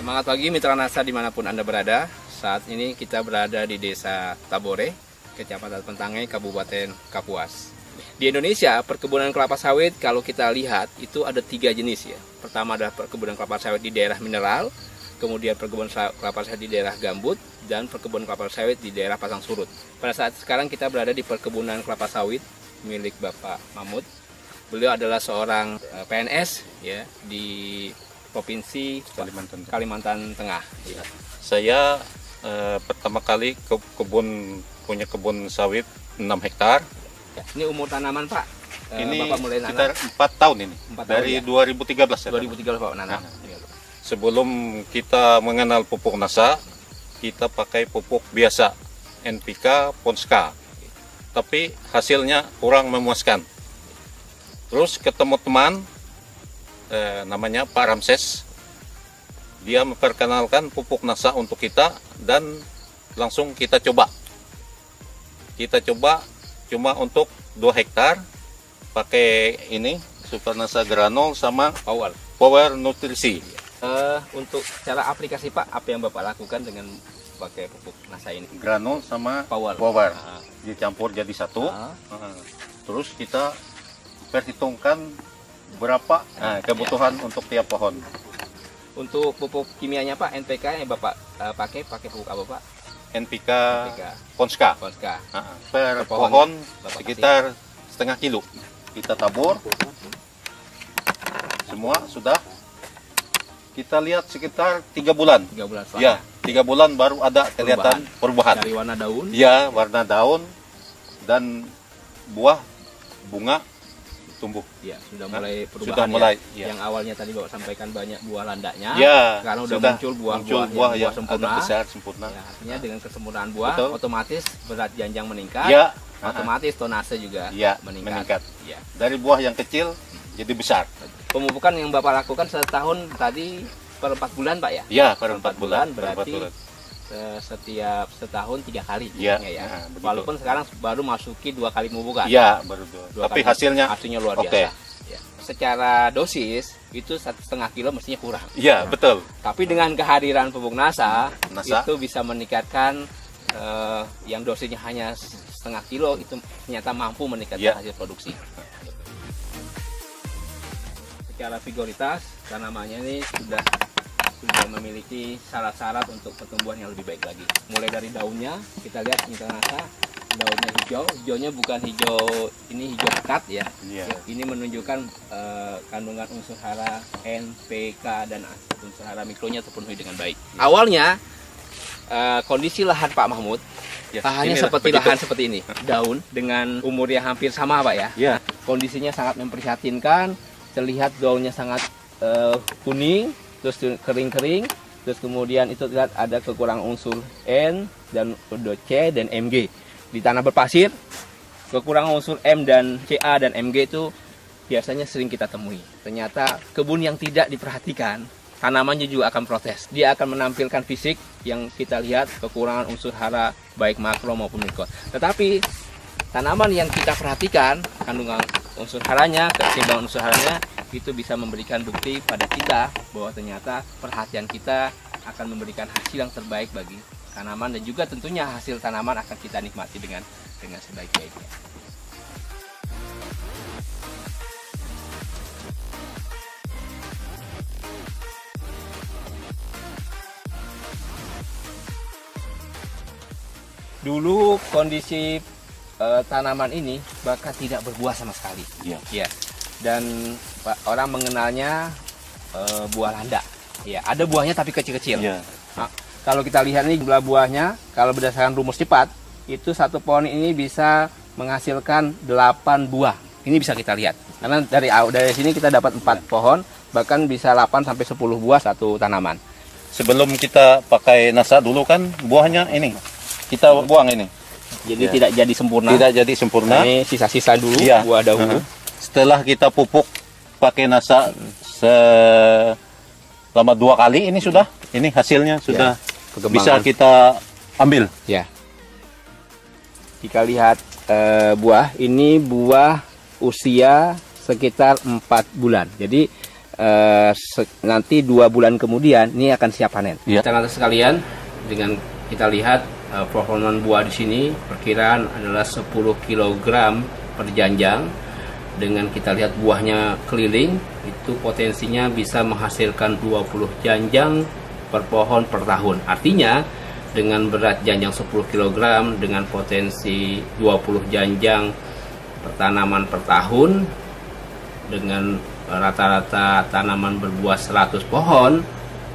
Semangat pagi mitra NASA dimanapun Anda berada. Saat ini kita berada di Desa Tabore, Kecamatan Pentangai, Kabupaten Kapuas. Di Indonesia, perkebunan kelapa sawit kalau kita lihat itu ada 3 jenis ya. Pertama adalah perkebunan kelapa sawit di daerah mineral, kemudian perkebunan kelapa sawit di daerah gambut, dan perkebunan kelapa sawit di daerah pasang surut. Pada saat sekarang kita berada di perkebunan kelapa sawit milik Bapak Mahmud. Beliau adalah seorang PNS ya di Provinsi Kalimantan Tengah. Ya. Saya pertama kali punya kebun sawit 6 hektar. Ya, ini umur tanaman Pak? Ini Bapak mulai sekitar 4 tahun ini. 4 tahun, dari ya? 2013 ya. 2013 Pak nanam. Sebelum kita mengenal pupuk NASA, kita pakai pupuk biasa, NPK, Ponska. Tapi hasilnya kurang memuaskan. Terus ketemu teman, namanya Pak Ramses. Dia memperkenalkan pupuk NASA untuk kita dan langsung kita coba. Kita coba cuma untuk 2 hektar pakai ini Super NASA Granol sama Power Nutrisi. Untuk cara aplikasi Pak, apa yang Bapak lakukan dengan pakai pupuk NASA ini? Granol sama Power. Dicampur jadi satu. Terus kita perhitungkan berapa kebutuhan untuk tiap pohon. Untuk pupuk kimianya Pak, NPK yang Bapak pakai pupuk apa Pak? NPK. Ponska. Per pohon pohon sekitar setengah kilo. Kita tabur. Semua sudah. Kita lihat sekitar 3 bulan. 3 bulan. Ya, 3 bulan baru ada kelihatan perubahan. Dari warna daun. Ya, warna daun dan buah, bunga tumbuh. Ya, sudah mulai perubahan. Sudah mulai. Ya. Yang awalnya tadi Bapak sampaikan banyak buah landaknya. Ya, sekarang sudah muncul buah yang sempurna. agak besar, sempurna. Ya, artinya dengan kesempurnaan buah, otomatis berat janjang meningkat. Ya. Otomatis tonase juga meningkat. Ya. Dari buah yang kecil jadi besar. Pemupukan yang Bapak lakukan setahun tadi per 4 bulan Pak ya? Ya, per 4 bulan. Berarti setiap setahun 3 kali. Ya. Walaupun sekarang baru masuki 2 kali pemupukan. Ya, baru 2. Tapi hasilnya luar biasa. Ya. Secara dosis itu 1,5 kilo mestinya kurang. Iya, betul. Tapi dengan kehadiran pupuk NASA itu bisa meningkatkan yang dosisnya hanya 1,5 kilo itu ternyata mampu meningkatkan hasil produksi. Secara vigoritas tanamannya ini sudah memiliki syarat-syarat untuk pertumbuhan yang lebih baik lagi. Mulai dari daunnya kita lihat mitra NASA, daunnya hijau. Hijaunya bukan hijau ini hijau pekat ya. Ini menunjukkan kandungan unsur hara N, P, K dan unsur hara mikronya terpenuhi dengan baik. Awalnya kondisi lahan Pak Mahmud lahannya seperti lahan seperti ini, daun dengan umur yang hampir sama Pak ya. Kondisinya sangat memprihatinkan, terlihat daunnya sangat kuning, terus kering-kering, terus kemudian itu lihat ada kekurangan unsur N dan C dan Mg. Di tanah berpasir, kekurangan unsur M dan Ca dan Mg itu biasanya sering kita temui. Ternyata kebun yang tidak diperhatikan, tanamannya juga akan protes. Dia akan menampilkan fisik yang kita lihat kekurangan unsur hara baik makro maupun mikro. Tetapi tanaman yang kita perhatikan kandungan unsur haranya, keseimbangan unsur haranya itu bisa memberikan bukti pada kita bahwa ternyata perhatian kita akan memberikan hasil yang terbaik bagi tanaman dan juga tentunya hasil tanaman akan kita nikmati dengan sebaik-baiknya. Dulu kondisi tanaman ini bahkan tidak berbuah sama sekali. Ya. Dan orang mengenalnya buah landak. Ya, ada buahnya tapi kecil-kecil. Nah, kalau kita lihat ini jumlah buahnya, kalau berdasarkan rumus cepat, itu satu pohon ini bisa menghasilkan 8 buah. Ini bisa kita lihat. Karena dari sini kita dapat 4 pohon, bahkan bisa 8 sampai 10 buah satu tanaman. Sebelum kita pakai NASA dulu kan buahnya ini. Kita buang ini. Jadi tidak jadi sempurna. Tidak jadi sempurna. Ini sisa-sisa dulu buah dahulu. Setelah kita pupuk pakai NASA selama 2 kali ini sudah ini hasilnya sudah bisa kita ambil. Ya. Jika lihat buah, ini buah usia sekitar 4 bulan. Jadi nanti 2 bulan kemudian ini akan siap panen. Iya. Teman-teman sekalian, dengan kita lihat performa buah di sini perkiraan adalah 10 kg per janjang. Dengan kita lihat buahnya keliling, itu potensinya bisa menghasilkan 20 janjang per pohon per tahun. Artinya dengan berat janjang 10 kg dengan potensi 20 janjang per tanaman per tahun, dengan rata-rata tanaman berbuah 100 pohon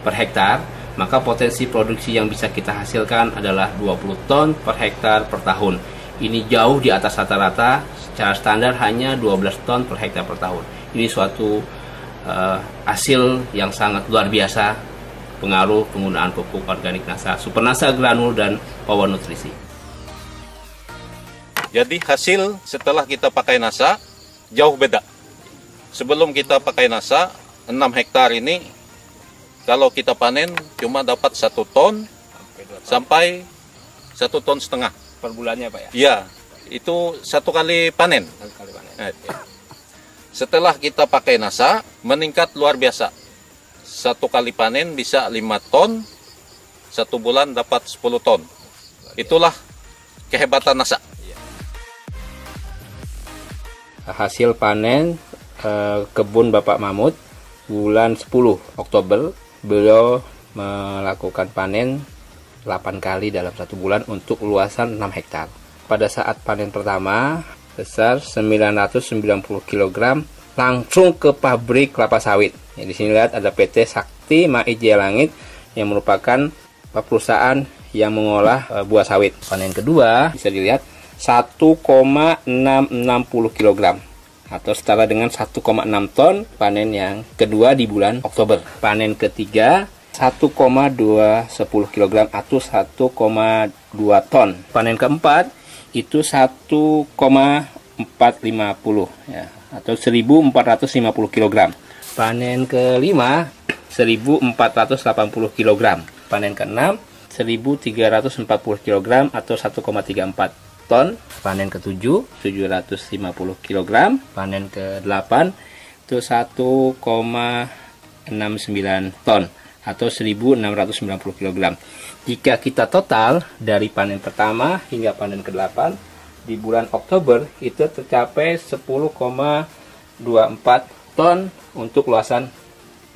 per hektar, maka potensi produksi yang bisa kita hasilkan adalah 20 ton per hektar per tahun. Ini jauh di atas rata-rata, secara standar hanya 12 ton per hektar per tahun. Ini suatu hasil yang sangat luar biasa, pengaruh penggunaan pupuk organik NASA, Super NASA Granul dan Power Nutrisi. Jadi hasil setelah kita pakai NASA jauh beda. Sebelum kita pakai NASA, 6 hektar ini kalau kita panen cuma dapat 1 ton sampai 1,5 ton Per bulannya Pak ya? Iya, itu 1 kali panen. Setelah kita pakai NASA, meningkat luar biasa. 1 kali panen bisa 5 ton, 1 bulan dapat 10 ton. Itulah kehebatan NASA. Hasil panen kebun Bapak Mahmud bulan 10 Oktober, beliau melakukan panen 8 kali dalam 1 bulan untuk luasan 6 hektar. Pada saat panen pertama besar 990 kg langsung ke pabrik kelapa sawit. Ya, di sini lihat ada PT Sakti Mai Jaya Langit yang merupakan perusahaan yang mengolah buah sawit. Panen kedua bisa dilihat 1,660 kg atau setara dengan 1,6 ton panen yang kedua di bulan Oktober. Panen ketiga 1,210 kg atau 1,2 ton. Panen keempat itu 1,450 ya, atau 1.450 kg. Panen kelima 1.480 kg. Panen keenam 1.340 kg atau 1,34 ton. Panen ketujuh 750 kg. Panen ke-8 itu 1,69 ton atau 1.690 kg. Jika kita total dari panen pertama hingga panen ke-8 di bulan Oktober itu tercapai 10,24 ton untuk luasan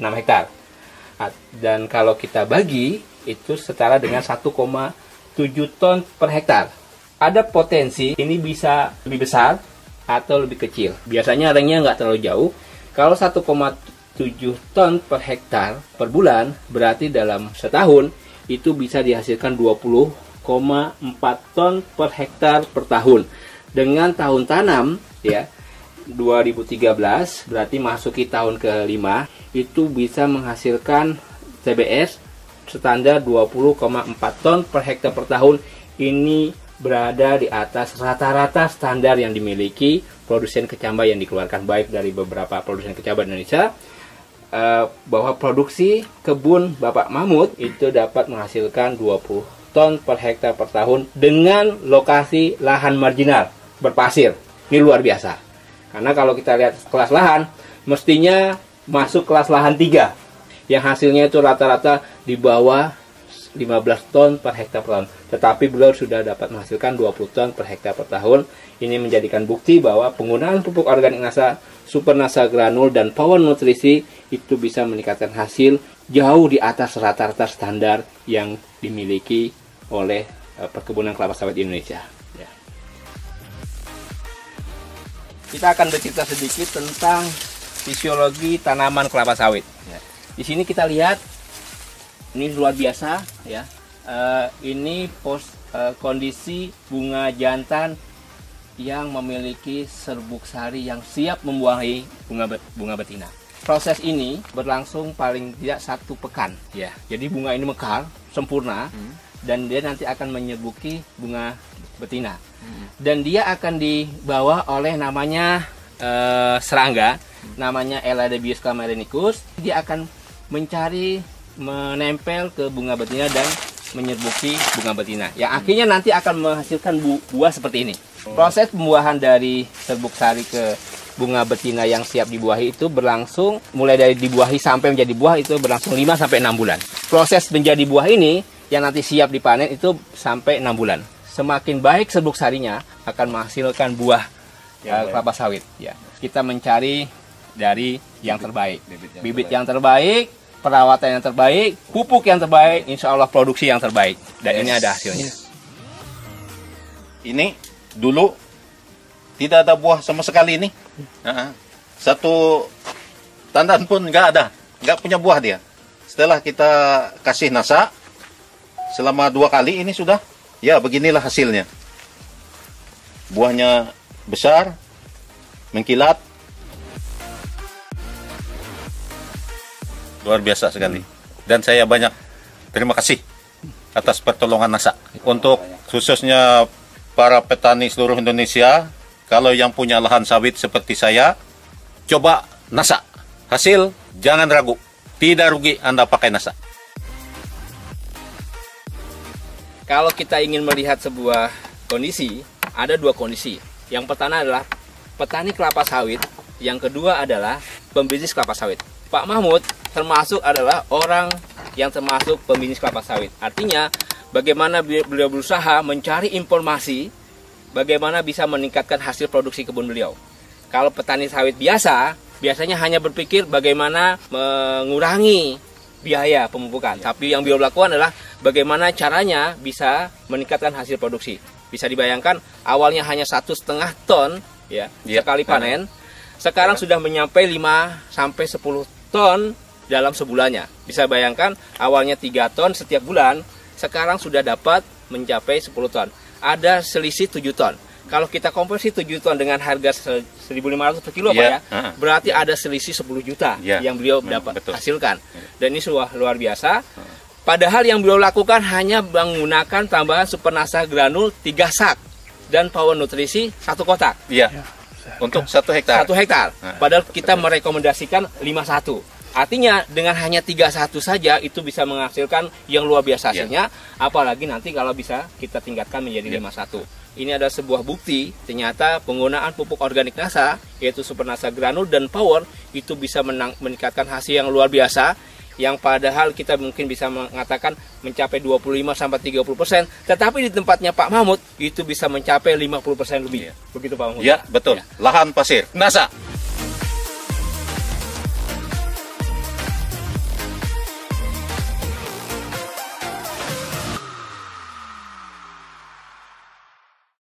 6 hektar. Dan kalau kita bagi itu setara dengan 1,7 ton per hektar. Ada potensi ini bisa lebih besar atau lebih kecil. Biasanya ringnya nggak terlalu jauh. Kalau 1,7 ton per hektar per bulan berarti dalam setahun itu bisa dihasilkan 20,4 ton per hektar per tahun. Dengan tahun tanam ya 2013 berarti masuki tahun ke-5 itu bisa menghasilkan TBS standar 20,4 ton per hektar per tahun. Ini berada di atas rata-rata standar yang dimiliki produsen kecambah yang dikeluarkan baik dari beberapa produsen kecambah Indonesia, bahwa produksi kebun Bapak Mahmud itu dapat menghasilkan 20 ton per hektar per tahun dengan lokasi lahan marginal berpasir. Ini luar biasa. Karena kalau kita lihat kelas lahan, mestinya masuk kelas lahan 3 yang hasilnya itu rata-rata di bawah 15 ton per hektar per tahun. Tetapi beliau sudah dapat menghasilkan 20 ton per hektar per tahun. Ini menjadikan bukti bahwa penggunaan pupuk organik NASA, Super NASA Granul, dan Power Nutrisi itu bisa meningkatkan hasil jauh di atas rata-rata standar yang dimiliki oleh perkebunan kelapa sawit Indonesia. Ya. Kita akan bercerita sedikit tentang fisiologi tanaman kelapa sawit. Ya. Di sini kita lihat ini luar biasa ya. Ini kondisi bunga jantan yang memiliki serbuk sari yang siap membuahi bunga betina. Proses ini berlangsung paling tidak 1 pekan ya. Jadi bunga ini mekar sempurna dan dia nanti akan menyerbuki bunga betina. Dan dia akan dibawa oleh namanya serangga, namanya Eladebius camerenicus. Dia akan menempel ke bunga betina dan menyerbuki bunga betina, yang akhirnya nanti akan menghasilkan buah seperti ini. Proses pembuahan dari serbuk sari ke bunga betina yang siap dibuahi itu berlangsung mulai dari dibuahi sampai menjadi buah itu berlangsung 5 sampai 6 bulan. Proses menjadi buah ini yang nanti siap dipanen itu sampai 6 bulan. Semakin baik serbuk sarinya akan menghasilkan buah kelapa sawit. Ya, kita mencari dari yang terbaik, bibit yang terbaik, perawatan yang terbaik, pupuk yang terbaik, insya Allah produksi yang terbaik. Dan ini ada hasilnya. Ini dulu tidak ada buah sama sekali ini. Satu tandan pun nggak ada, nggak punya buah dia. Setelah kita kasih nasa selama 2 kali ini sudah, ya beginilah hasilnya. Buahnya besar, mengkilat, luar biasa sekali. Dan saya banyak terima kasih atas pertolongan nasa. Untuk khususnya para petani seluruh Indonesia, kalau yang punya lahan sawit seperti saya, coba nasa. Hasil jangan ragu, tidak rugi Anda pakai nasa. Kalau kita ingin melihat sebuah kondisi, ada 2 kondisi. Yang pertama adalah petani kelapa sawit, yang kedua adalah pembisnis kelapa sawit. Pak Mahmud termasuk adalah orang yang termasuk pembisnis kelapa sawit. Artinya, bagaimana beliau berusaha mencari informasi, bagaimana bisa meningkatkan hasil produksi kebun beliau. Kalau petani sawit biasanya hanya berpikir bagaimana mengurangi biaya pemupukan. Tapi yang beliau lakukan adalah bagaimana caranya bisa meningkatkan hasil produksi. Bisa dibayangkan awalnya hanya 1,5 ton ya sekali panen. Sekarang sudah menyampai 5 sampai 10 ton dalam sebulannya. Bisa bayangkan awalnya 3 ton setiap bulan, sekarang sudah dapat mencapai 10 ton. Ada selisih 7 ton. Kalau kita konversi 7 ton dengan harga 1.500 per kilo, Pak ya, berarti ada selisih 10 juta yang beliau dapat hasilkan. Dan ini luar biasa. Padahal yang beliau lakukan hanya menggunakan tambahan Supernasa granul 3 sak dan Power Nutrisi 1 kotak. Iya. Untuk 1 hektar. 1 hektar. Padahal kita merekomendasikan 51. Artinya dengan hanya 31 saja itu bisa menghasilkan yang luar biasa hasilnya. Apalagi nanti kalau bisa kita tingkatkan menjadi 51. Ini adalah sebuah bukti ternyata penggunaan pupuk organik NASA yaitu Supernasa granul dan Power itu bisa meningkatkan hasil yang luar biasa, yang padahal kita mungkin bisa mengatakan mencapai 25-30%, tetapi di tempatnya Pak Mahmud itu bisa mencapai 50% lebih. Begitu Pak Mahmud. Ya, betul. Lahan pasir NASA.